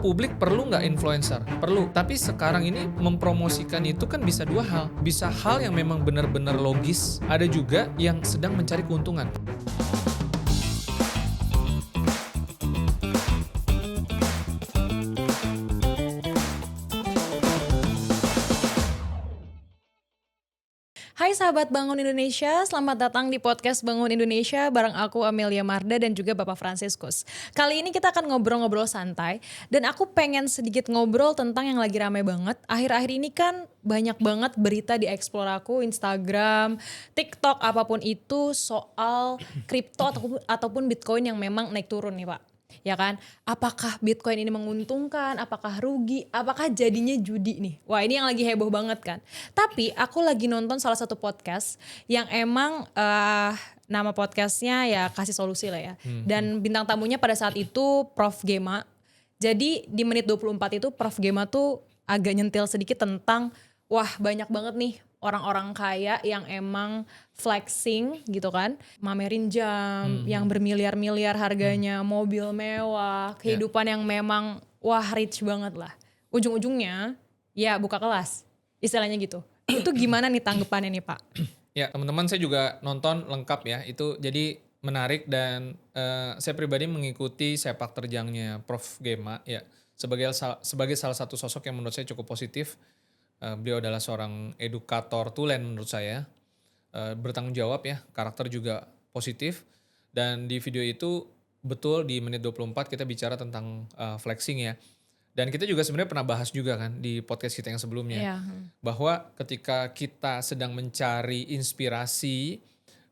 publik perlu nggak influencer? Perlu. Tapi sekarang ini mempromosikan itu kan bisa dua hal. Bisa hal yang memang benar-benar logis, ada juga yang sedang mencari keuntungan. Hai sahabat Bangun Indonesia, selamat datang di podcast Bangun Indonesia bareng aku Amelia Marda dan juga Bapak Franciscus. Kali ini kita akan ngobrol-ngobrol santai dan aku pengen sedikit ngobrol tentang yang lagi rame banget. Akhir-akhir ini kan banyak banget berita di explore aku, Instagram, TikTok, apapun itu soal kripto ataupun Bitcoin yang memang naik turun nih Pak. Ya kan, apakah Bitcoin ini menguntungkan, apakah rugi, apakah jadinya judi nih. Wah ini yang lagi heboh banget kan. Tapi aku lagi nonton salah satu podcast yang emang nama podcastnya ya Kasih Solusi lah ya. Dan bintang tamunya pada saat itu Prof. Gema. Jadi di menit 24 itu Prof. Gema tuh agak nyentil sedikit tentang wah banyak banget nih orang-orang kaya yang emang flexing gitu kan, mamerin jam yang bermiliar-miliar harganya, mobil mewah, kehidupan yang memang wah rich banget lah. Ujung-ujungnya ya buka kelas, istilahnya gitu. Itu gimana nih tanggapannya nih Pak? Ya teman-teman, saya juga nonton lengkap ya, itu jadi menarik dan saya pribadi mengikuti sepak terjangnya Prof. Gema ya sebagai salah satu sosok yang menurut saya cukup positif. Beliau adalah seorang edukator tulen menurut saya, bertanggung jawab ya, karakter juga positif. Dan di video itu betul di menit 24 kita bicara tentang flexing ya. Dan kita juga sebenarnya pernah bahas juga kan di podcast kita yang sebelumnya. Iya. Bahwa ketika kita sedang mencari inspirasi,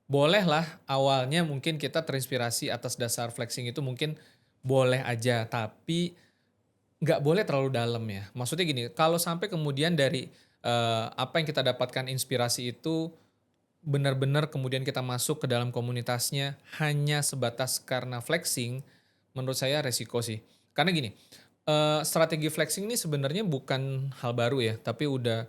bolehlah awalnya mungkin kita terinspirasi atas dasar flexing itu mungkin boleh aja, tapi nggak boleh terlalu dalam ya. Maksudnya gini, kalau sampai kemudian dari apa yang kita dapatkan inspirasi itu benar-benar kemudian kita masuk ke dalam komunitasnya hanya sebatas karena flexing, menurut saya resiko sih. Karena gini, strategi flexing ini sebenarnya bukan hal baru ya, tapi udah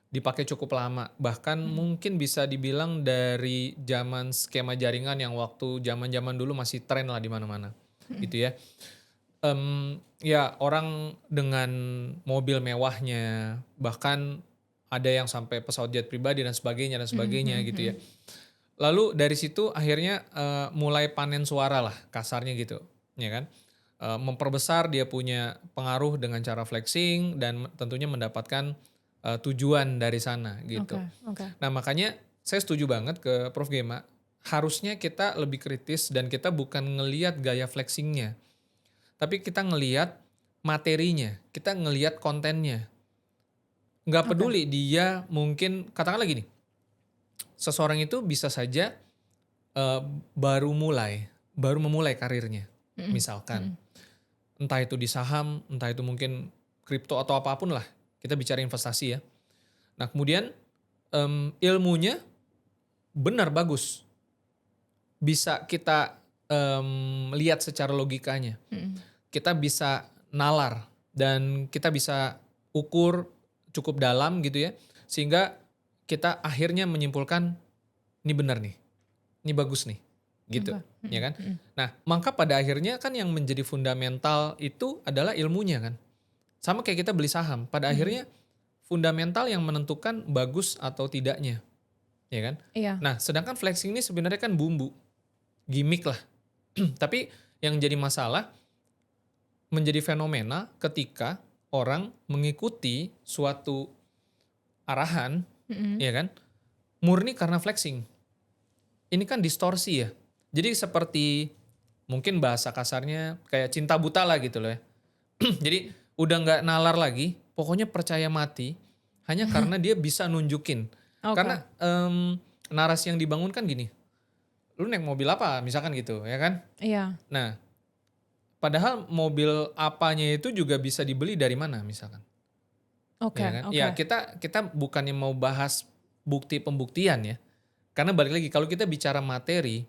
dipakai cukup lama. Bahkan mungkin bisa dibilang dari zaman skema jaringan yang waktu zaman-zaman dulu masih tren lah di mana-mana, gitu ya. Ya orang dengan mobil mewahnya, bahkan ada yang sampai pesawat jet pribadi dan sebagainya gitu ya. Lalu dari situ akhirnya mulai panen suara lah kasarnya gitu, ya kan. Memperbesar dia punya pengaruh dengan cara flexing dan tentunya mendapatkan tujuan dari sana gitu. Oke. Nah makanya saya setuju banget ke Prof. Gema, harusnya kita lebih kritis dan kita bukan ngelihat gaya flexingnya. Tapi kita ngelihat materinya, kita ngelihat kontennya. Nggak peduli dia mungkin, katakanlah gini, seseorang itu bisa saja baru memulai karirnya. Misalkan, entah itu di saham, entah itu mungkin kripto atau apapun lah, kita bicara investasi ya. Nah kemudian ilmunya benar bagus, bisa kita lihat secara logikanya. Kita bisa nalar dan kita bisa ukur cukup dalam gitu ya, sehingga kita akhirnya menyimpulkan ini benar nih, ini bagus nih gitu, ya kan. Nah maka pada akhirnya kan yang menjadi fundamental itu adalah ilmunya kan, sama kayak kita beli saham, pada akhirnya fundamental yang menentukan bagus atau tidaknya, ya kan. Iya. Nah sedangkan flexing ini sebenarnya kan bumbu, gimmick lah. Tapi yang jadi masalah, menjadi fenomena ketika orang mengikuti suatu arahan, ya kan, murni karena flexing. Ini kan distorsi ya. Jadi seperti mungkin bahasa kasarnya kayak cinta buta lah gitu loh ya. Jadi udah nggak nalar lagi, pokoknya percaya mati hanya karena dia bisa nunjukin. Karena narasi yang dibangun kan gini, lu naik mobil apa misalkan gitu ya kan. Iya. Nah padahal mobil apanya itu juga bisa dibeli dari mana misalkan. Oke. Ya kan? Ya kita bukannya mau bahas bukti pembuktian ya. Karena balik lagi kalau kita bicara material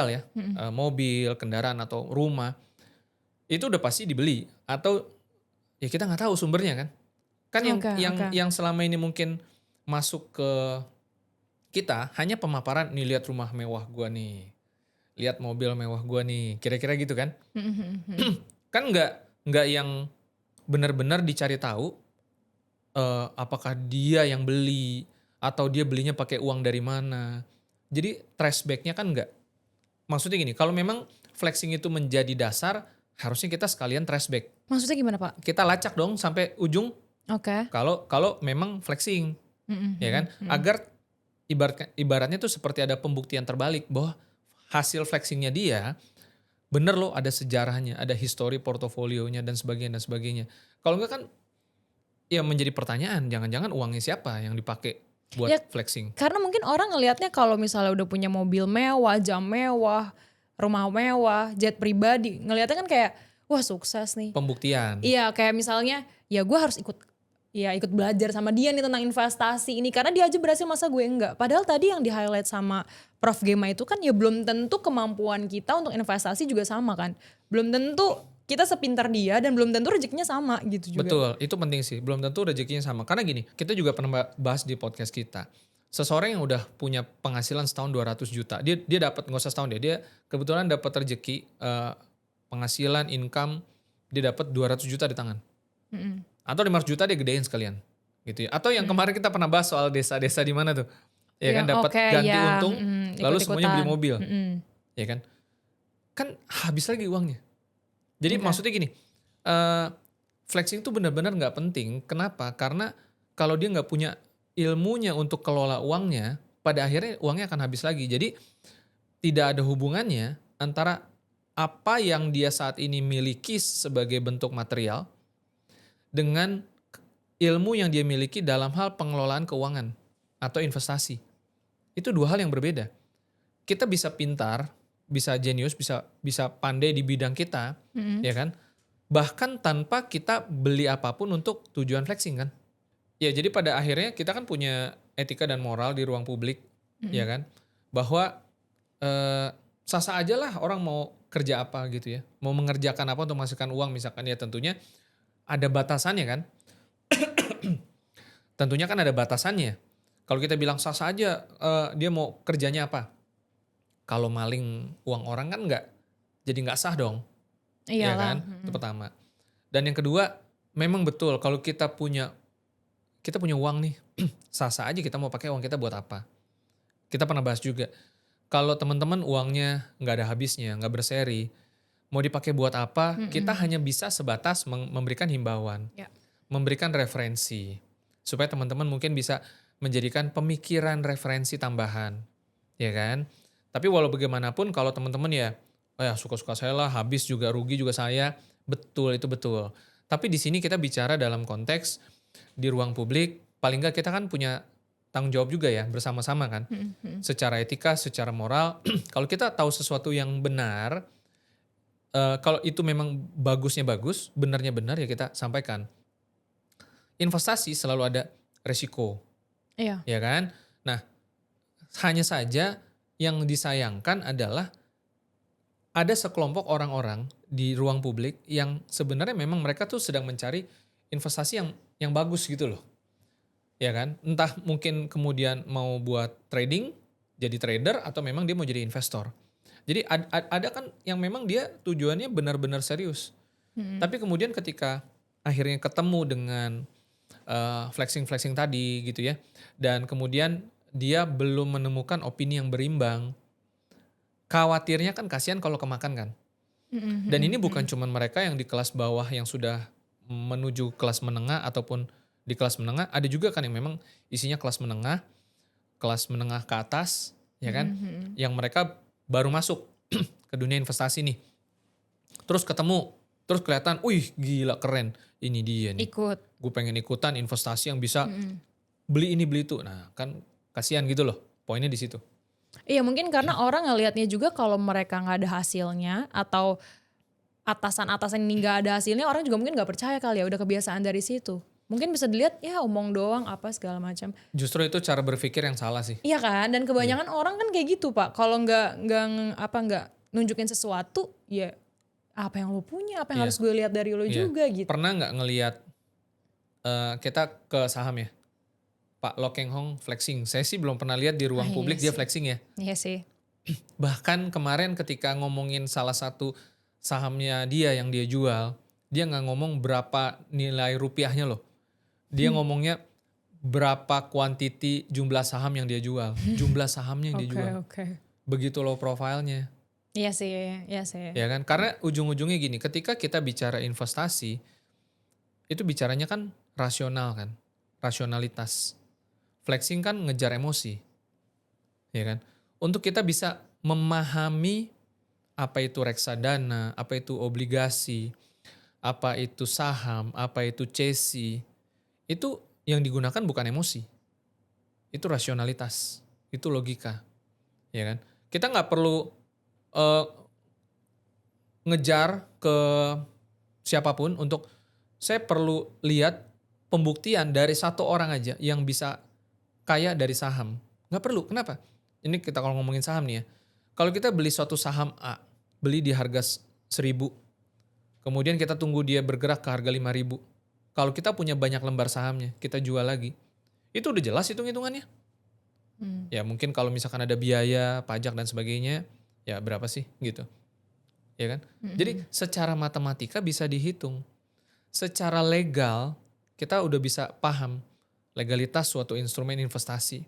ya, mobil, kendaraan atau rumah, itu udah pasti dibeli atau ya kita nggak tahu sumbernya kan. Kan yang selama ini mungkin masuk ke kita hanya pemaparan, nih lihat rumah mewah gua nih, lihat mobil mewah gua nih, kira-kira gitu kan. Kan nggak yang benar-benar dicari tahu apakah dia yang beli atau dia belinya pakai uang dari mana. Jadi trace back-nya kan nggak. Maksudnya gini, kalau memang flexing itu menjadi dasar, harusnya kita sekalian trace back. Maksudnya gimana, Pak? Kita lacak dong sampai ujung Oke. kalau memang flexing, Mhm ya mhm kan? mhm. Agar ibaratnya tuh seperti ada pembuktian terbalik bahwa hasil flexingnya dia bener loh, ada sejarahnya, ada history portofolionya dan sebagainya dan sebagainya. Kalau enggak kan ya menjadi pertanyaan, jangan-jangan uangnya siapa yang dipakai buat Ya, flexing? karena mungkin orang ngelihatnya kalau misalnya udah punya mobil mewah, jam mewah, rumah mewah, jet pribadi, ngelihatnya kan kayak, wah sukses nih. Pembuktian. Iya, kayak misalnya, ya gue harus ikut belajar sama dia nih tentang investasi ini karena dia aja berhasil masa gue enggak. Padahal tadi yang di highlight sama Prof Gema itu kan ya belum tentu kemampuan kita untuk investasi juga sama kan. Belum tentu kita sepintar dia dan belum tentu rezekinya sama gitu juga. Betul, itu penting sih. Belum tentu rezekinya sama. Karena gini, kita juga pernah bahas di podcast kita. Seseorang yang udah punya penghasilan setahun 200 juta, dia dapat, nggak usah setahun deh, dia kebetulan dapat rezeki, penghasilan, income, dia dapat 200 juta di tangan. Mm-mm. Atau 500 juta dia gedein sekalian. Gitu ya. Atau yang Mm-mm. kemarin kita pernah bahas soal desa-desa di mana tuh. Ya kan, Yang dapat oke ganti ya, untung, lalu semuanya beli ikut-ikutan. mobil. Mm-mm. Ya kan. Kan habis lagi uangnya. Jadi Oke. maksudnya gini, eee, flexing tuh benar-benar nggak penting. Kenapa? Karena kalau dia nggak punya ilmunya untuk kelola uangnya, pada akhirnya uangnya akan habis lagi. Jadi tidak ada hubungannya antara apa yang dia saat ini miliki sebagai bentuk material dengan ilmu yang dia miliki dalam hal pengelolaan keuangan atau investasi. Itu dua hal yang berbeda. Kita bisa pintar, bisa jenius, bisa pandai di bidang kita, Mm-mm. ya kan? Bahkan tanpa kita beli apapun untuk tujuan flexing kan. Ya jadi pada akhirnya kita kan punya etika dan moral di ruang publik, ya Mm-mm. kan? Bahwa sah-sah aja lah orang mau kerja apa gitu ya. Mau mengerjakan apa untuk menghasilkan uang misalkan, ya tentunya ada batasannya kan. Tentunya kan ada batasannya. Kalau kita bilang sah-sah aja, dia mau kerjanya apa? Kalau maling uang orang kan jadi nggak sah dong, ya Iyalah. kan? Itu Mm-mm. pertama. Dan yang kedua, memang betul kalau kita punya uang nih, sah-sah aja kita mau pakai uang kita buat apa. Kita pernah bahas juga, kalau teman-teman uangnya nggak ada habisnya, nggak berseri, mau dipakai buat apa, kita Mm-mm. hanya bisa sebatas memberikan himbauan, Ya. memberikan referensi, supaya teman-teman mungkin bisa menjadikan pemikiran referensi tambahan, ya kan? Tapi walau bagaimanapun kalau teman-teman ya, "Oh ya suka-suka saya lah, habis juga rugi juga saya," betul itu betul. Tapi di sini kita bicara dalam konteks di ruang publik, paling nggak kita kan punya tanggung jawab juga ya bersama-sama kan, Mm-mm. Mm-mm. secara etika, secara moral. Kalau kita tahu sesuatu yang benar, kalau itu memang bagusnya bagus, benarnya benar ya kita sampaikan. Investasi selalu ada resiko, Iya. ya kan? Nah, hanya saja yang disayangkan adalah ada sekelompok orang-orang di ruang publik yang sebenarnya memang mereka tuh sedang mencari investasi yang bagus gitu loh. Ya kan? Entah mungkin kemudian mau buat trading, jadi trader atau memang dia mau jadi investor. Jadi ada kan yang memang dia tujuannya benar-benar serius. Mm-mm. Tapi kemudian ketika akhirnya ketemu dengan flexing-flexing tadi gitu ya. Dan kemudian dia belum menemukan opini yang berimbang. Khawatirnya kan kasihan kalau kemakan kan. Mm-mm. Dan Mm-mm. ini bukan Mm-mm. cuma mereka yang di kelas bawah yang sudah menuju kelas menengah ataupun di kelas menengah, ada juga kan yang memang isinya kelas menengah ke atas, ya kan? Mm-mm. Yang mereka baru masuk ke dunia investasi nih. Terus ketemu, terus kelihatan, wih gila keren, ini dia nih. Ikut. Gue pengen ikutan investasi yang bisa Mm-mm. beli ini beli itu. Nah kan kasihan gitu loh, poinnya di situ. Iya mungkin karena orang ngelihatnya juga kalau mereka nggak ada hasilnya atau atasan-atasan ini nggak ada hasilnya, orang juga mungkin nggak percaya kali ya, udah kebiasaan dari situ. Mungkin bisa dilihat ya omong doang apa segala macam. Justru itu cara berpikir yang salah sih. Iya kan? Dan Iya. kebanyakan orang kan kayak gitu, Pak. Kalau nggak nunjukin sesuatu, ya apa yang lo punya, apa yang Iya. harus gue lihat dari lo Iya. juga gitu. Pernah nggak ngelihat kita ke saham ya, Pak Lo Keng Hong flexing. Saya sih belum pernah lihat di ruang Iya publik dia sih. flexing ya. Iya sih. Bahkan kemarin ketika ngomongin salah satu sahamnya dia yang dia jual, dia nggak ngomong berapa nilai rupiahnya loh. Dia ngomongnya berapa kuantiti jumlah saham yang dia jual, jumlah sahamnya yang dia Oke, jual. oke. Begitu loh profilnya, Iya sih, iya sih. ya kan? Karena ujung-ujungnya gini, ketika kita bicara investasi, itu bicaranya kan rasional kan, rasionalitas. Flexing kan ngejar emosi, ya kan? Untuk kita bisa memahami apa itu reksadana, apa itu obligasi, apa itu saham, apa itu CSI, itu yang digunakan bukan emosi, itu rasionalitas, itu logika, ya kan? Kita nggak perlu eh, ngejar ke siapapun untuk saya perlu lihat pembuktian dari satu orang aja yang bisa kaya dari saham. Nggak perlu, kenapa? Ini kita kalau ngomongin saham nih ya. Kalau kita beli suatu saham A, beli di harga 1.000, kemudian kita tunggu dia bergerak ke harga 5.000. Kalau kita punya banyak lembar sahamnya, kita jual lagi. Itu udah jelas hitung-hitungannya. Ya mungkin kalau misalkan ada biaya, pajak dan sebagainya, ya berapa sih gitu. Ya kan? Jadi secara matematika bisa dihitung. Secara legal kita udah bisa paham legalitas suatu instrumen investasi.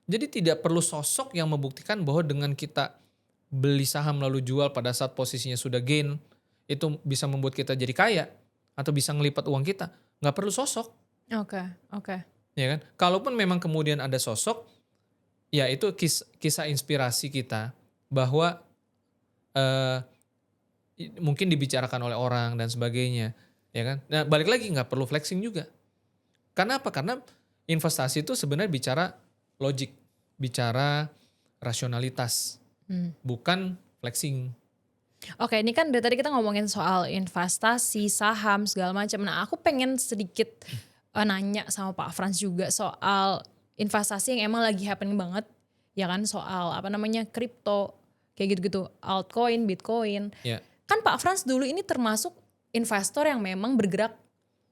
Jadi tidak perlu sosok yang membuktikan bahwa dengan kita beli saham lalu jual pada saat posisinya sudah gain, itu bisa membuat kita jadi kaya atau bisa ngelipat uang kita. Nggak perlu sosok, Oke, oke. ya kan? Kalaupun memang kemudian ada sosok, ya itu kisah inspirasi kita bahwa eh, mungkin dibicarakan oleh orang dan sebagainya, ya kan? Nah balik lagi nggak perlu flexing juga. Karena apa? Karena investasi itu sebenarnya bicara logik, bicara rasionalitas, bukan flexing. Oke, ini kan dari tadi kita ngomongin soal investasi, saham, segala macam. Nah, aku pengen sedikit nanya sama Pak Frans juga soal investasi yang emang lagi happening banget, ya kan? Soal apa namanya kripto, kayak gitu-gitu, altcoin, bitcoin. Ya, Kan Pak Frans dulu ini termasuk investor yang memang bergerak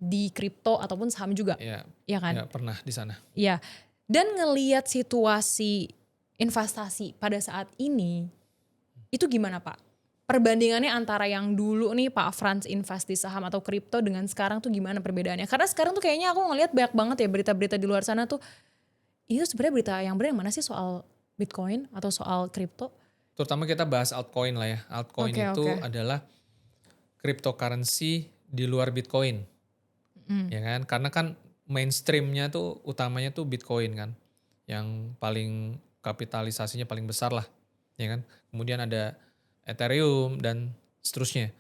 di kripto ataupun saham juga, ya, ya kan? ya pernah di sana. Iya. Dan ngelihat situasi investasi pada saat ini, itu gimana Pak? Perbandingannya antara yang dulu nih Pak Frans invest di saham atau kripto dengan sekarang tuh gimana perbedaannya? Karena sekarang tuh kayaknya aku ngelihat banyak banget ya berita-berita di luar sana tuh. Itu sebenarnya berita yang benar yang mana sih soal Bitcoin atau soal kripto? Terutama kita bahas altcoin lah ya. Altcoin Oke, itu oke. adalah cryptocurrency di luar Bitcoin, ya kan? Karena kan mainstreamnya tuh utamanya tuh Bitcoin kan, yang paling kapitalisasinya paling besar lah, ya kan? Kemudian ada Ethereum dan seterusnya.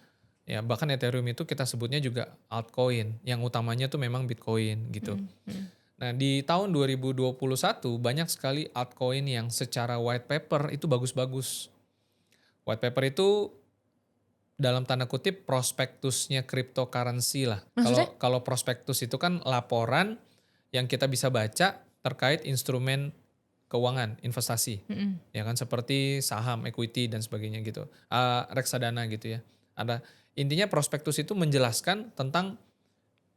Ya bahkan Ethereum itu kita sebutnya juga altcoin, yang utamanya tuh memang Bitcoin gitu. Nah di tahun 2021 banyak sekali altcoin yang secara white paper itu bagus-bagus. White paper itu dalam tanda kutip prospektusnya cryptocurrency lah. Maksudnya? Kalau prospektus itu kan laporan yang kita bisa baca terkait instrumen keuangan, investasi. Ya kan seperti saham, equity dan sebagainya gitu. Reksadana gitu ya. Ada intinya prospektus itu menjelaskan tentang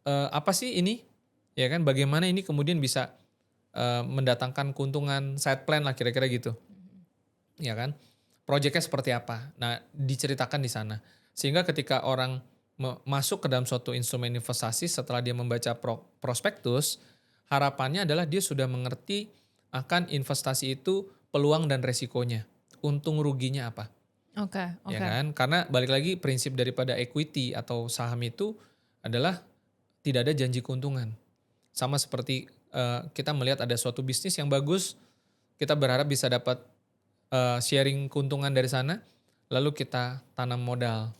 apa sih ini? Ya kan bagaimana ini kemudian bisa mendatangkan keuntungan, side plan lah kira-kira gitu. Ya kan? Proyeknya seperti apa. Nah, diceritakan di sana. Sehingga ketika orang masuk ke dalam suatu instrumen investasi setelah dia membaca prospektus, harapannya adalah dia sudah mengerti akan investasi itu peluang dan resikonya. Untung ruginya apa. Oke, Ya oke. kan? Karena balik lagi prinsip daripada equity atau saham itu adalah tidak ada janji keuntungan. Sama seperti kita melihat ada suatu bisnis yang bagus, kita berharap bisa dapat sharing keuntungan dari sana, lalu kita tanam modal,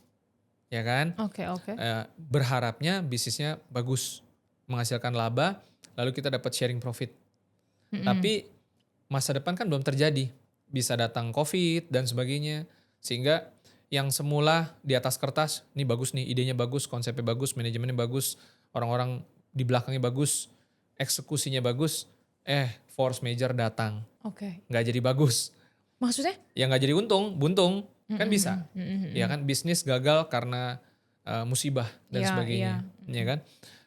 ya kan? Oke, oke. Berharapnya bisnisnya bagus, menghasilkan laba, lalu kita dapat sharing profit. Tapi masa depan kan belum terjadi, bisa datang COVID dan sebagainya, sehingga yang semula di atas kertas, ini bagus nih, idenya bagus, konsepnya bagus, manajemennya bagus, orang-orang di belakangnya bagus, eksekusinya bagus, force major datang, Oke. nggak jadi bagus. Maksudnya? Ya nggak jadi untung, buntung, kan bisa. Ya kan bisnis gagal karena musibah dan Iya, iya. sebagainya, ya kan.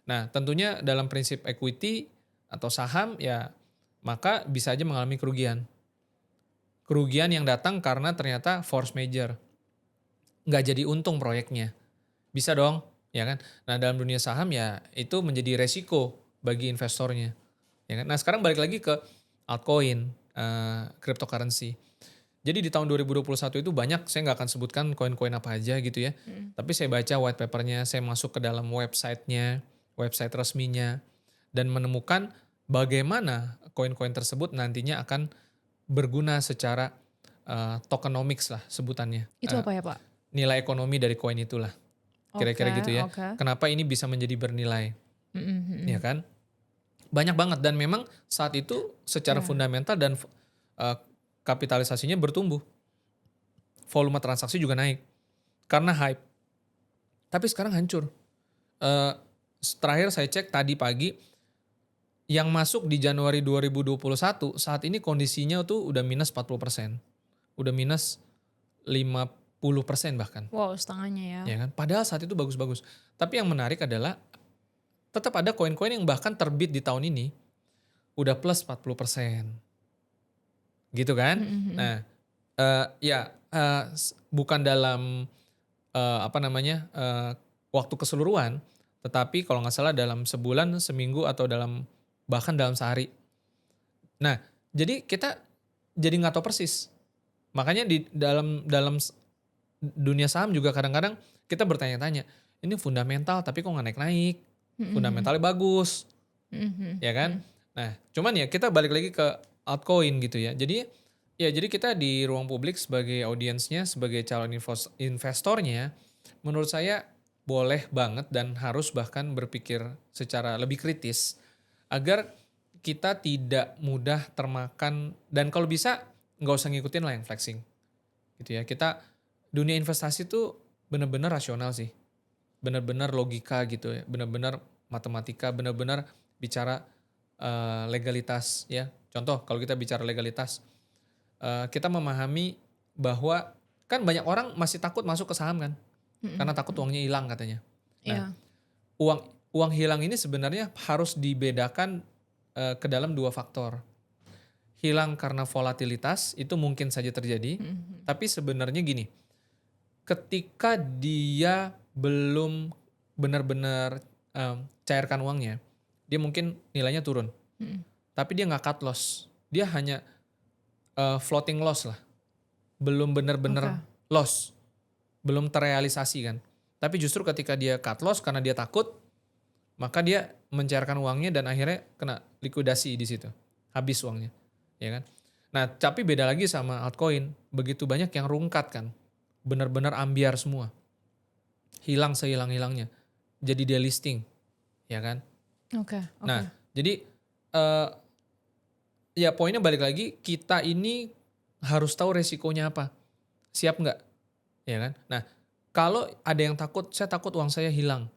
Nah tentunya dalam prinsip equity atau saham ya maka bisa aja mengalami kerugian. Kerugian yang datang karena ternyata force major. nggak jadi untung proyeknya. Bisa dong, ya kan? Nah, dalam dunia saham ya itu menjadi resiko bagi investornya, ya kan? Nah, sekarang balik lagi ke altcoin, cryptocurrency. Jadi di tahun 2021 itu banyak, saya nggak akan sebutkan koin-koin apa aja gitu ya. Tapi saya baca white papernya, saya masuk ke dalam websitenya, website resminya, dan menemukan bagaimana koin-koin tersebut nantinya akan berguna secara tokenomics lah sebutannya. Itu apa ya Pak? Nilai ekonomi dari koin itulah. Oke, Kira-kira gitu ya. oke. Kenapa ini bisa menjadi bernilai, Mm-mm, mm-mm. ya kan? Banyak banget dan memang saat itu secara Ya. fundamental dan uh, kapitalisasinya bertumbuh. Volume transaksi juga naik karena hype. Tapi sekarang hancur. Eh, Terakhir saya cek tadi pagi, yang masuk di Januari 2021 saat ini kondisinya tuh udah minus 40%. Udah minus 50% bahkan. Wow, setengahnya ya. Ya kan? Padahal saat itu bagus-bagus. Tapi yang menarik adalah tetap ada koin-koin yang bahkan terbit di tahun ini udah plus 40%. Gitu kan? Mm-mm, mm-mm. Nah, bukan dalam apa namanya waktu keseluruhan, tetapi kalau nggak salah dalam sebulan, seminggu atau bahkan dalam sehari. Nah, jadi kita jadi nggak tahu persis. Makanya di dalam dunia saham juga kadang-kadang kita bertanya-tanya, ini fundamental tapi kok nggak naik-naik? Mm-mm, Fundamentalnya bagus, mm-mm, ya kan? mm-mm. Nah, cuman ya kita balik lagi ke altcoin gitu ya. Jadi kita di ruang publik sebagai audiensnya, sebagai calon investornya, menurut saya boleh banget dan harus bahkan berpikir secara lebih kritis agar kita tidak mudah termakan dan kalau bisa nggak usah ngikutin lah yang flexing gitu ya. Kita dunia investasi tuh benar-benar rasional sih, benar-benar logika gitu ya, benar-benar matematika, benar-benar bicara legalitas ya. Contoh kalau kita bicara legalitas, kita memahami bahwa kan banyak orang masih takut masuk ke saham kan, Mm-mm. karena takut uangnya hilang katanya. Nah, Iya. uang uang hilang ini sebenarnya harus dibedakan ke dalam dua faktor. Hilang karena volatilitas itu mungkin saja terjadi, Mm-mm. tapi sebenarnya gini, ketika dia belum benar-benar cairkan uangnya, dia mungkin nilainya turun, Mm-mm. tapi dia nggak cut loss, dia hanya floating loss lah, belum Oke. benar-benar loss, belum terrealisasi kan. Tapi justru ketika dia cut loss karena dia takut, maka dia mencairkan uangnya dan akhirnya kena likuidasi di situ. Habis uangnya, ya kan? Nah, tapi beda lagi sama altcoin, begitu banyak yang rungkat kan. Benar-benar ambiar semua. Hilang sehilang-hilangnya. Jadi delisting, ya kan? Oke, oke. Nah, jadi eh ya poinnya balik lagi, kita ini harus tahu resikonya apa. Siap nggak? Ya kan? Nah, kalau ada yang takut, saya takut uang saya hilang.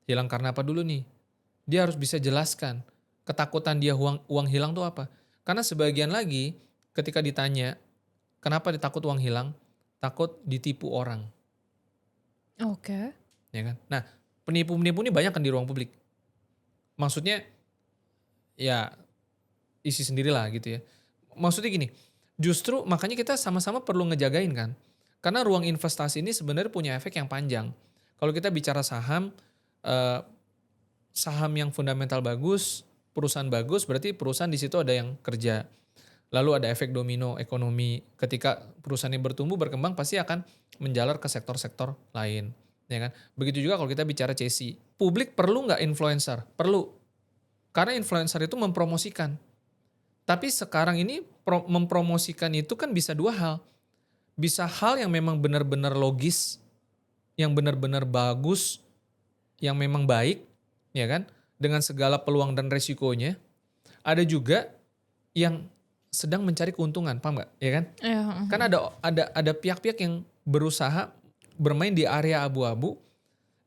Hilang karena apa dulu nih? Dia harus bisa jelaskan ketakutan dia uang hilang tuh apa. Karena sebagian lagi ketika ditanya kenapa ditakut uang hilang, takut ditipu orang, Oke. ya kan? Nah, penipu-penipu ini banyak kan di ruang publik. Maksudnya ya isi sendirilah gitu ya. Maksudnya gini, justru makanya kita sama-sama perlu ngejagain kan. Karena ruang investasi ini sebenarnya punya efek yang panjang. Kalau kita bicara saham, eh, saham yang fundamental bagus, perusahaan bagus, berarti perusahaan di situ ada yang kerja. Lalu ada efek domino ekonomi. Ketika perusahaan ini bertumbuh, berkembang, pasti akan menjalar ke sektor-sektor lain. Ya kan? Begitu juga kalau kita bicara CSI. Publik perlu nggak influencer? Perlu. Karena influencer itu mempromosikan. Tapi sekarang ini mempromosikan itu kan bisa dua hal. Bisa hal yang memang benar-benar logis, yang benar-benar bagus, yang memang baik, ya kan? Dengan segala peluang dan resikonya. Ada juga yang sedang mencari keuntungan, paham nggak? Ya kan? Iya, Kan ada pihak-pihak yang berusaha bermain di area abu-abu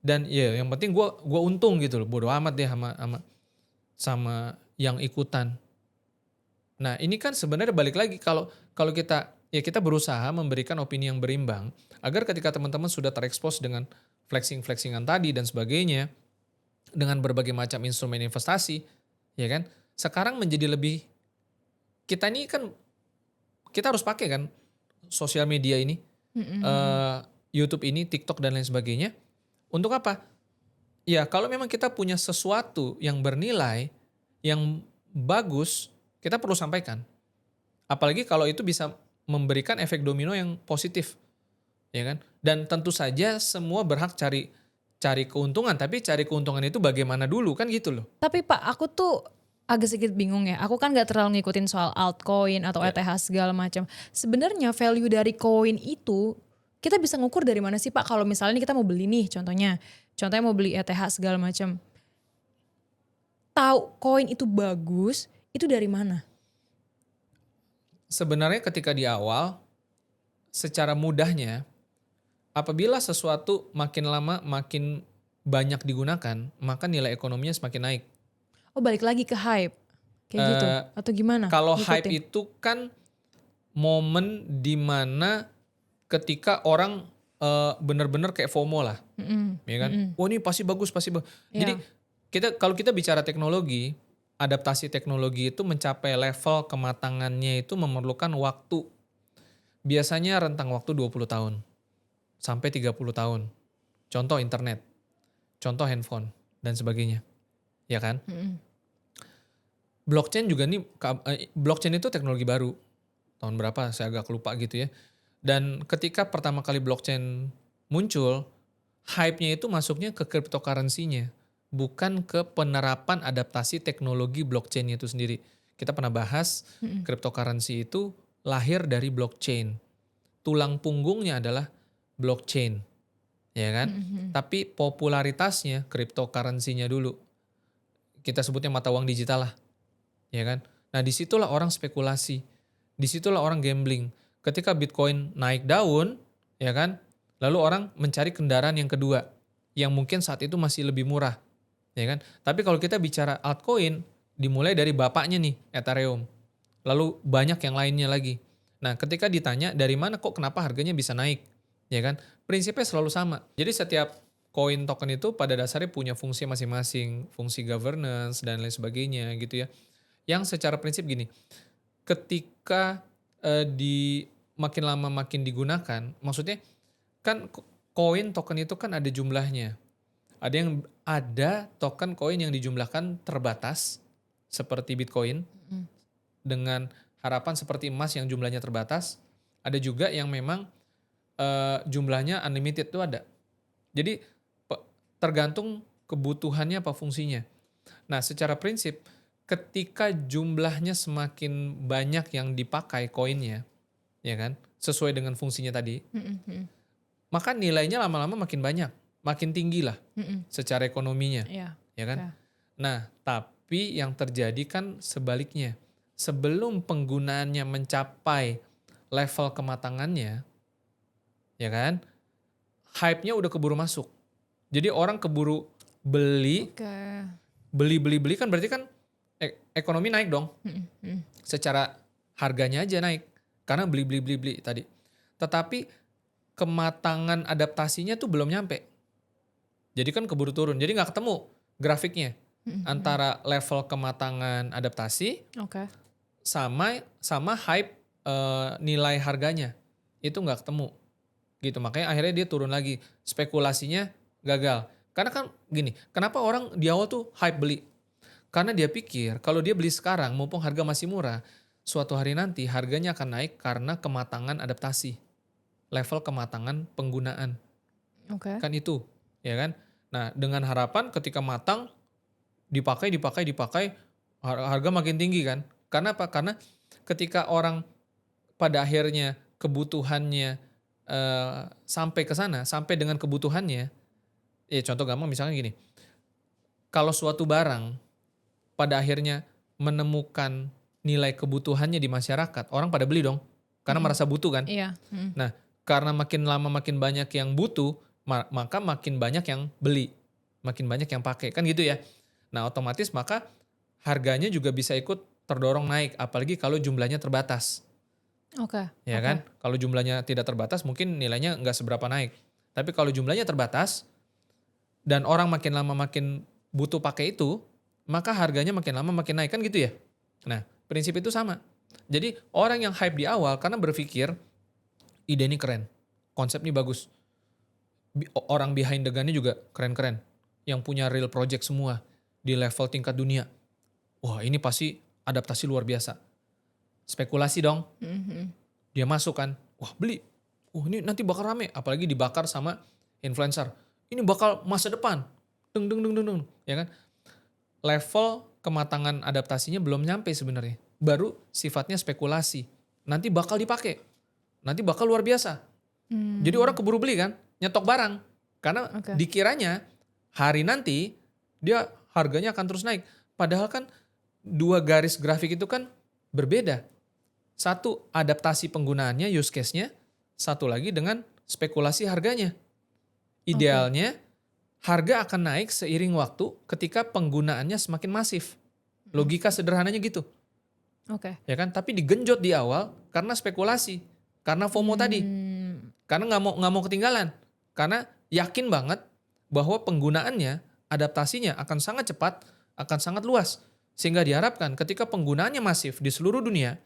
dan ya yang penting gua untung gitu loh. Bodo amat deh sama yang ikutan. Nah, ini kan sebenarnya balik lagi kalau kalau kita berusaha memberikan opini yang berimbang agar ketika teman-teman sudah terekspos dengan flexing-flexingan tadi dan sebagainya dengan berbagai macam instrumen investasi, ya kan? Sekarang menjadi lebih kita ini kan kita harus pakai kan sosial media ini. mm-mm, mm-mm. Eh YouTube ini, TikTok dan lain sebagainya. Untuk apa? Ya kalau memang kita punya sesuatu yang bernilai, yang bagus, kita perlu sampaikan. Apalagi kalau itu bisa memberikan efek domino yang positif, ya kan? Dan tentu saja semua berhak cari cari keuntungan, tapi cari keuntungan itu bagaimana dulu kan gitu loh. Tapi Pak, aku tuh agak sedikit bingung ya. Aku kan gak terlalu ngikutin soal altcoin atau Ya. ETH segala macam. Sebenarnya value dari koin itu kita bisa ngukur dari mana sih Pak? Kalau misalnya kita mau beli nih, contohnya mau beli ETH segala macam. Tahu koin itu bagus, itu dari mana? Sebenarnya ketika di awal, secara mudahnya, apabila sesuatu makin lama makin banyak digunakan, maka nilai ekonominya semakin naik. Oh, balik lagi ke hype. Kayak gitu Eh, atau gimana? Kalau hype Ngikutin. itu kan momen dimana ketika orang benar-benar kayak FOMO lah, Mm-mm, ya kan? mm-mm. Oh ini pasti bagus, pasti bagus. Jadi Ya. kalau kita bicara teknologi, adaptasi teknologi itu mencapai level kematangannya itu memerlukan waktu. Biasanya rentang waktu 20 tahun sampai 30 tahun. Contoh internet, contoh handphone dan sebagainya, ya kan? Mm-mm. Blockchain juga nih, blockchain itu teknologi baru. Tahun berapa saya agak lupa gitu ya. Dan ketika pertama kali blockchain muncul, hype-nya itu masuknya ke cryptocurrency-nya, bukan ke penerapan adaptasi teknologi blockchain itu sendiri. Kita pernah bahas Mm-mm. cryptocurrency itu lahir dari blockchain. Tulang punggungnya adalah blockchain, ya kan? Mm-mm. Tapi popularitasnya cryptocurrency-nya dulu. Kita sebutnya mata uang digital lah, ya kan? Nah disitulah orang spekulasi, disitulah orang gambling. Ketika Bitcoin naik daun, ya kan? Lalu orang mencari kendaraan yang kedua, yang mungkin saat itu masih lebih murah, ya kan? Tapi kalau kita bicara altcoin, dimulai dari bapaknya nih, Ethereum. Lalu banyak yang lainnya lagi. Nah ketika ditanya dari mana kok kenapa harganya bisa naik, ya kan? Prinsipnya selalu sama. Jadi setiap koin token itu pada dasarnya punya fungsi masing-masing, fungsi governance dan lain sebagainya gitu ya. Yang secara prinsip gini, ketika di makin lama makin digunakan, maksudnya kan koin token itu kan ada jumlahnya. Ada token koin yang dijumlahkan terbatas seperti Bitcoin Mm. dengan harapan seperti emas yang jumlahnya terbatas. Ada juga yang memang jumlahnya unlimited itu ada. Jadi tergantung kebutuhannya apa fungsinya. Nah, secara prinsip ketika jumlahnya semakin banyak yang dipakai koinnya, ya kan? Sesuai dengan fungsinya tadi, Mm-mm. maka nilainya lama-lama makin banyak, makin tinggi lah Mm-mm. secara ekonominya, Iya. ya kan? Oke. Nah, tapi yang terjadi kan sebaliknya. Sebelum penggunaannya mencapai level kematangannya, ya kan? Hype-nya udah keburu masuk. Jadi orang keburu beli, Oke. beli kan berarti kan ekonomi naik dong. Mm-mm. Secara harganya aja naik karena beli tadi. Tetapi kematangan adaptasinya tuh belum nyampe. Jadi kan keburu turun. Jadi nggak ketemu grafiknya Mm-mm. antara level kematangan adaptasi Oke. sama hype nilai harganya. Itu nggak ketemu. Gitu. Makanya akhirnya dia turun lagi. Spekulasinya gagal. Karena kan gini, kenapa orang di awal tuh hype beli? Karena dia pikir kalau dia beli sekarang mumpung harga masih murah, suatu hari nanti harganya akan naik karena kematangan adaptasi. Level kematangan penggunaan. Oke. Kan itu, ya kan? Nah, dengan harapan ketika matang dipakai harga makin tinggi kan? Karena apa? Karena ketika orang pada akhirnya kebutuhannya sampai ke sana, sampai dengan kebutuhannya, ya contoh gampang misalnya gini. Kalau suatu barang pada akhirnya menemukan nilai kebutuhannya di masyarakat, orang pada beli dong, karena Mm-mm. merasa butuh kan. Iya. Mm. Nah, karena makin lama makin banyak yang butuh, maka makin banyak yang beli, makin banyak yang pakai, kan gitu ya. Nah, otomatis maka harganya juga bisa ikut terdorong naik, apalagi kalau jumlahnya terbatas, Oke. ya Oke. kan? Kalau jumlahnya tidak terbatas, mungkin nilainya nggak seberapa naik. Tapi kalau jumlahnya terbatas dan orang makin lama makin butuh pakai itu, maka harganya makin lama makin naik, kan gitu ya. Nah, prinsip itu sama. Jadi orang yang hype di awal karena berpikir ide ini keren, konsep ini bagus. orang behind the gun-nya juga keren-keren. Yang punya real project semua di level tingkat dunia. Wah ini pasti adaptasi luar biasa. Spekulasi dong. Dia masuk kan. Wah beli. Wah ini nanti bakal rame. Apalagi dibakar sama influencer. Ini bakal masa depan. Deng deng deng deng deng. Ya kan. Level kematangan adaptasinya belum nyampe sebenarnya. Baru sifatnya spekulasi. Nanti bakal dipakai. Nanti bakal luar biasa. Jadi orang keburu beli kan. Nyetok barang. Karena dikiranya hari nanti dia harganya akan terus naik. Padahal kan dua garis grafik itu kan berbeda. Satu adaptasi penggunaannya, use case-nya. Satu lagi dengan spekulasi harganya. Idealnya harga akan naik seiring waktu ketika penggunaannya semakin masif. Logika sederhananya gitu. Ya kan? Tapi digenjot di awal karena spekulasi. Karena FOMO tadi. Karena nggak mau ketinggalan. Karena yakin banget bahwa penggunaannya, adaptasinya akan sangat cepat, akan sangat luas. Sehingga diharapkan ketika penggunaannya masif di seluruh dunia,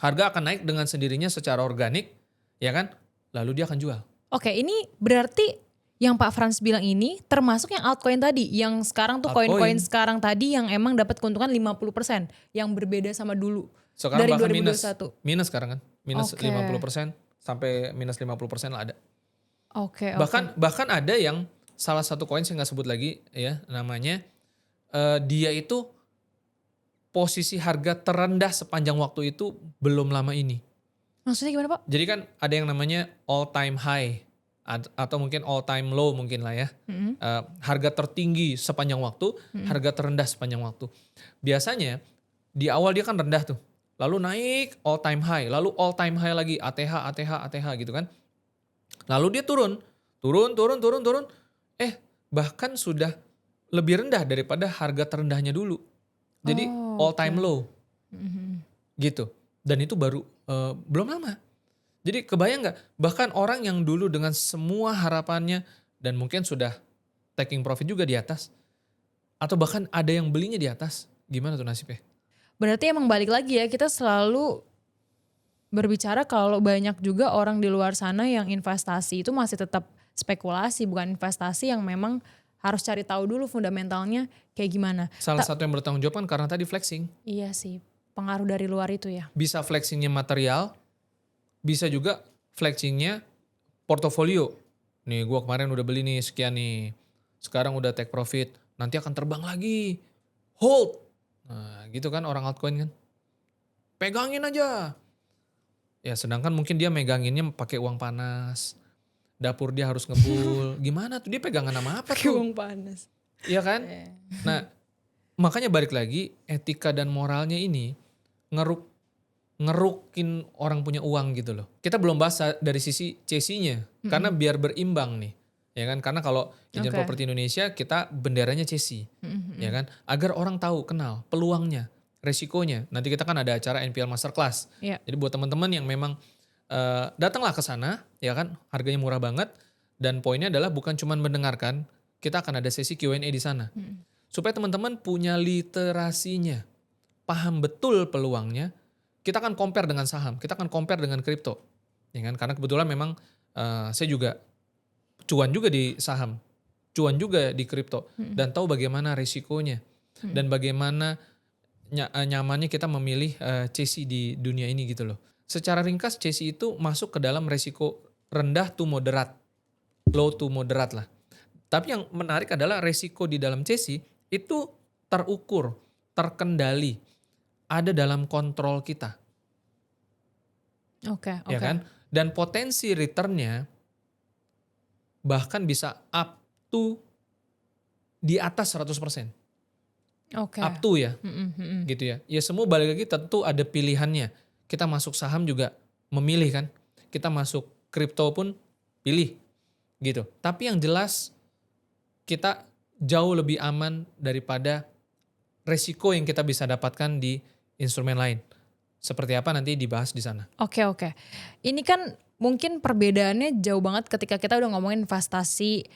harga akan naik dengan sendirinya secara organik, ya kan? Lalu dia akan jual. Oke, ini berarti yang Pak Frans bilang ini termasuk yang altcoin tadi, yang sekarang tuh koin-koin sekarang tadi yang emang dapat keuntungan 50%, yang berbeda sama dulu. Sekarang dari bahkan 2021. Minus sekarang kan, minus 50% sampai minus 50% lah ada. Bahkan ada yang salah satu koin saya nggak sebut lagi ya namanya, dia itu posisi harga terendah sepanjang waktu itu belum lama ini. Maksudnya gimana Pak? Jadi kan ada yang namanya all time high atau mungkin all time low mungkin lah ya. Harga tertinggi sepanjang waktu, harga terendah sepanjang waktu. Biasanya di awal dia kan rendah tuh. Lalu naik all time high, lalu all time high lagi ATH gitu kan. Lalu dia turun. Bahkan sudah lebih rendah daripada harga terendahnya dulu. Jadi all time low. Gitu. Dan itu baru belum lama. Jadi kebayang gak? Bahkan orang yang dulu dengan semua harapannya dan mungkin sudah taking profit juga di atas. Atau bahkan ada yang belinya di atas. Gimana tuh nasibnya? Berarti emang balik lagi ya, kita selalu berbicara kalau banyak juga orang di luar sana yang investasi itu masih tetap spekulasi, bukan investasi yang memang harus cari tahu dulu fundamentalnya kayak gimana. Salah satu yang bertanggung jawab kan karena tadi flexing. Iya sih, pengaruh dari luar itu ya. Bisa flexingnya material, bisa juga flexingnya portofolio. Nih gue kemarin udah beli nih sekian nih, sekarang udah take profit, nanti akan terbang lagi. Hold. Nah gitu kan orang altcoin kan. Pegangin aja. Ya sedangkan mungkin dia meganginnya pakai uang panas. Dapur dia harus ngebul. Gimana tuh dia pegangan sama apa tuh? Uang panas. Iya kan? Nah makanya balik lagi etika dan moralnya ini ngerukin orang punya uang gitu loh. Kita belum bahas dari sisi CC-nya. Karena biar berimbang nih. Ya kan? Karena kalau Izin Properti Indonesia kita benderanya CC. Ya kan? Agar orang tahu, kenal peluangnya, resikonya. Nanti kita kan ada acara NPL Masterclass. Jadi buat teman-teman yang memang datanglah ke sana, ya kan? Harganya murah banget dan poinnya adalah bukan cuma mendengarkan, kita akan ada sesi Q&A di sana. Supaya teman-teman punya literasinya, paham betul peluangnya. Kita akan compare dengan saham, kita akan compare dengan kripto. Ya kan? Karena kebetulan memang saya juga cuan juga di saham, cuan juga di kripto dan tahu bagaimana risikonya dan bagaimana nyamannya kita memilih CC di dunia ini gitu loh. Secara ringkas CC itu masuk ke dalam risiko rendah to moderat, low to moderat lah. Tapi yang menarik adalah risiko di dalam CC itu terukur, terkendali, ada dalam kontrol kita. Ya kan? Dan potensi returnnya bahkan bisa up to di atas 100%. Up to ya. Gitu ya. Ya semua balik lagi tentu ada pilihannya. Kita masuk saham juga memilih kan. Kita masuk kripto pun pilih. Gitu. Tapi yang jelas kita jauh lebih aman daripada resiko yang kita bisa dapatkan di instrumen lain. Seperti apa nanti dibahas di sana. Oke. Ini kan mungkin perbedaannya jauh banget ketika kita udah ngomongin investasi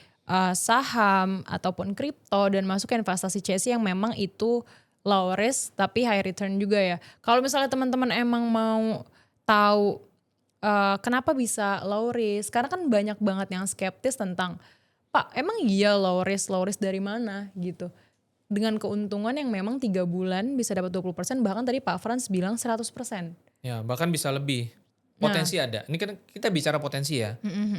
saham ataupun kripto dan masuk ke investasi CC yang memang itu low risk tapi high return juga ya. Kalau misalnya teman-teman emang mau tahu kenapa bisa low risk? Karena kan banyak banget yang skeptis tentang, Pak emang iya low risk dari mana gitu. Dengan keuntungan yang memang 3 bulan bisa dapat 20%, bahkan tadi Pak Frans bilang 100%. Ya, bahkan bisa lebih. Nah, Potensi ada. Ini kan kita bicara potensi ya.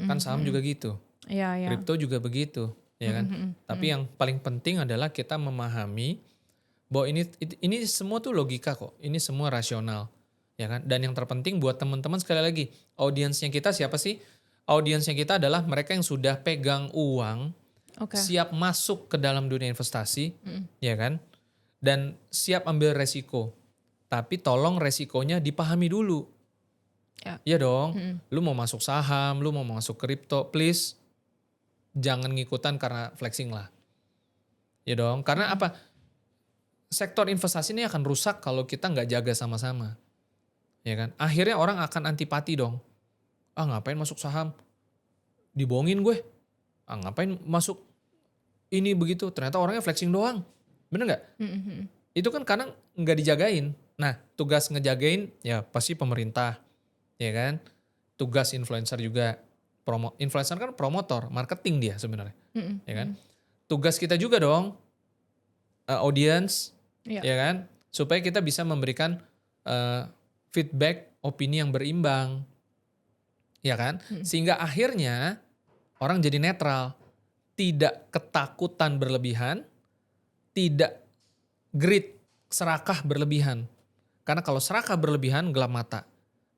Kan saham juga gitu. iya ya. Kripto juga begitu, ya kan? Tapi yang paling penting adalah kita memahami bahwa ini semua tuh logika kok. Ini semua rasional, ya kan? Dan yang terpenting buat teman-teman sekali lagi, audiensnya kita siapa sih? Audiensnya kita adalah mereka yang sudah pegang uang, Oke. siap masuk ke dalam dunia investasi, ya kan? Dan siap ambil resiko. Tapi tolong resikonya dipahami dulu. Ya. Iya dong. Lu mau masuk saham, lu mau masuk kripto, please jangan ngikutan karena flexing lah. Ya dong. Karena apa? Sektor investasi ini akan rusak kalau kita nggak jaga sama-sama. Ya kan? Akhirnya orang akan antipati dong. Ah ngapain masuk saham? Dibohongin gue. Ah ngapain masuk ini begitu? Ternyata orangnya flexing doang. Bener nggak? Itu kan karena nggak dijagain. Nah tugas ngejagain ya pasti pemerintah. Ya kan? Tugas influencer juga. Influencer kan promotor, marketing dia sebenarnya. Ya kan? Tugas kita juga dong, audience, Iya. ya kan? Supaya kita bisa memberikan feedback, opini yang berimbang. Ya kan? Sehingga akhirnya orang jadi netral. Tidak ketakutan berlebihan, tidak greed, serakah berlebihan. Karena kalau serakah berlebihan gelap mata.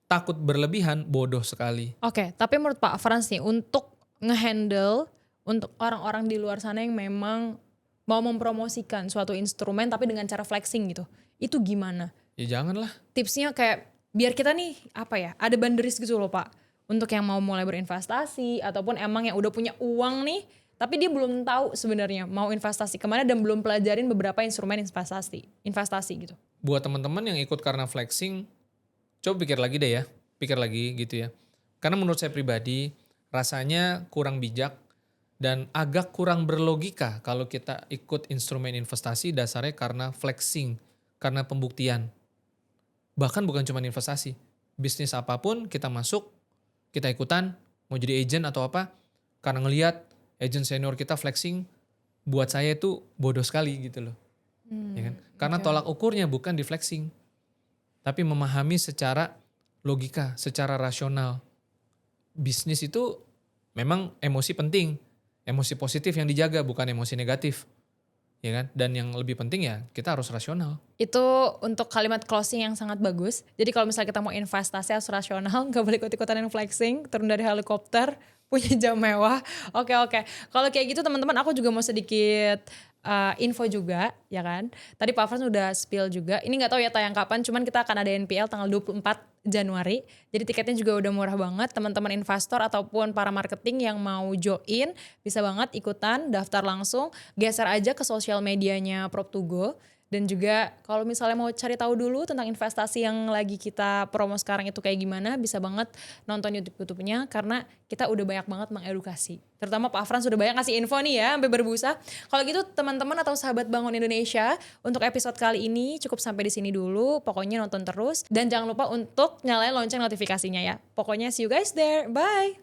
Takut berlebihan bodoh sekali. Oke, tapi menurut Pak Frans nih, untuk ngehandle untuk orang-orang di luar sana yang memang mau mempromosikan suatu instrumen tapi dengan cara flexing gitu, itu gimana? Ya janganlah. Tipsnya kayak biar kita nih apa ya, ada boundaries gitu loh Pak, untuk yang mau mulai berinvestasi ataupun emang yang udah punya uang nih, tapi dia belum tahu sebenarnya mau investasi kemana dan belum pelajarin beberapa instrumen investasi gitu. Buat teman-teman yang ikut karena flexing, coba pikir lagi deh ya, pikir lagi gitu ya. Karena menurut saya pribadi, rasanya kurang bijak dan agak kurang berlogika kalau kita ikut instrumen investasi dasarnya karena flexing, karena pembuktian. Bahkan bukan cuma investasi, bisnis apapun kita masuk, kita ikutan, mau jadi agent atau apa, karena ngelihat agent senior kita flexing, buat saya itu bodoh sekali gitu loh. Ya kan? Karena tolak ukurnya bukan di flexing, tapi memahami secara logika, secara rasional. Bisnis itu memang emosi penting, emosi positif yang dijaga, bukan emosi negatif. Ya kan? Dan yang lebih penting ya kita harus rasional. Itu untuk kalimat closing yang sangat bagus. Jadi kalau misalnya kita mau investasi harus rasional, gak boleh ikut-ikutan yang flexing, turun dari helikopter, punya jam mewah. Oke. Kalau kayak gitu teman-teman, aku juga mau sedikit info juga, ya kan. Tadi Pak Frans udah spill juga. Ini nggak tahu ya tayang kapan, cuman kita akan ada NPL tanggal 24 Januari. Jadi tiketnya juga udah murah banget. Teman-teman investor ataupun para marketing yang mau join bisa banget ikutan, daftar langsung, geser aja ke sosial medianya Prop2Go. Dan juga kalau misalnya mau cari tahu dulu tentang investasi yang lagi kita promo sekarang itu kayak gimana, bisa banget nonton YouTube-nya karena kita udah banyak banget mengedukasi. Terutama Pak Frans udah banyak ngasih info nih ya, sampai berbusa. Kalau gitu teman-teman atau sahabat Bangun Indonesia, untuk episode kali ini cukup sampai di sini dulu. Pokoknya nonton terus dan jangan lupa untuk nyalain lonceng notifikasinya ya. Pokoknya see you guys there. Bye.